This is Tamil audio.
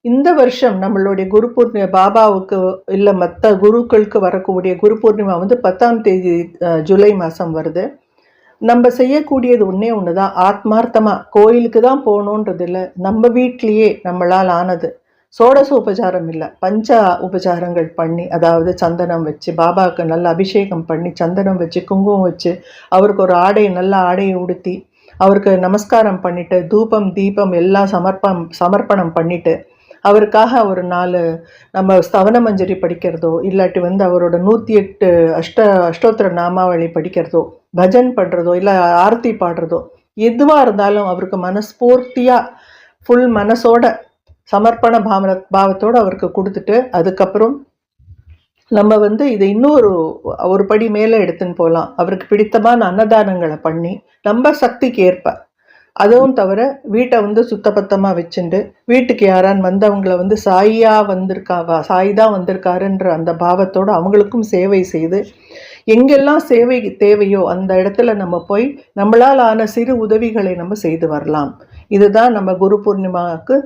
இந்த வருஷம் நம்மளுடைய குரு பூர்ணிமா பாபாவுக்கு இல்லை மற்ற குருக்களுக்கு வரக்கூடிய குரு பூர்ணிமா வந்து 10ஆம் தேதி ஜூலை மாதம் வருது. நம்ம செய்யக்கூடியது ஒன்றே ஒன்று தான், ஆத்மார்த்தமாக கோயிலுக்கு தான் போகணுன்றது இல்லை, நம்ம வீட்லேயே நம்மளால் ஆனது சோடச உபச்சாரம் இல்லை, பஞ்ச உபச்சாரங்கள் பண்ணி, அதாவது சந்தனம் வச்சு பாபாவுக்கு நல்ல அபிஷேகம் பண்ணி, சந்தனம் வச்சு குங்குமம் வச்சு, அவருக்கு ஒரு நல்ல ஆடையை உடுத்தி அவருக்கு நமஸ்காரம் பண்ணிவிட்டு, தூபம் தீபம் எல்லாம் சமர்ப்பணம் பண்ணிவிட்டு, அவருக்காக ஒரு 4 நம்ம ஸ்தவன மஞ்சரி படிக்கிறதோ, இல்லாட்டி வந்து அவரோட 108 அஷ்டோத்திர நாமாவளி படிக்கிறதோ, பஜன் பண்ணுறதோ, இல்லை ஆரத்தி பாடுறதோ, எதுவாக இருந்தாலும் அவருக்கு மனஸ்பூர்த்தியாக ஃபுல் மனசோட சமர்ப்பண பாவத்தோடு அவருக்கு கொடுத்துட்டு, அதுக்கப்புறம் நம்ம வந்து இதை இன்னும் ஒரு படி மேலே எடுத்துன்னு போகலாம். அவருக்கு பிடித்தமான அன்னதானங்களை பண்ணி நம்ம சக்திக்கு ஏற்ப, அதுவும் தவிர வீட்டை வந்து சுத்தபத்தமாக வச்சுட்டு, வீட்டுக்கு யாரான்னு வந்தவங்களை வந்து சாய் தான் வந்திருக்காருன்ற அந்த பாவத்தோடு அவங்களுக்கும் சேவை செய்து, எங்கெல்லாம் சேவை தேவையோ அந்த இடத்துல நம்ம போய் நம்மளால் ஆன சிறு உதவிகளை நம்ம செய்து வரலாம். இதுதான் நம்ம குரு பூர்ணிமாவுக்கு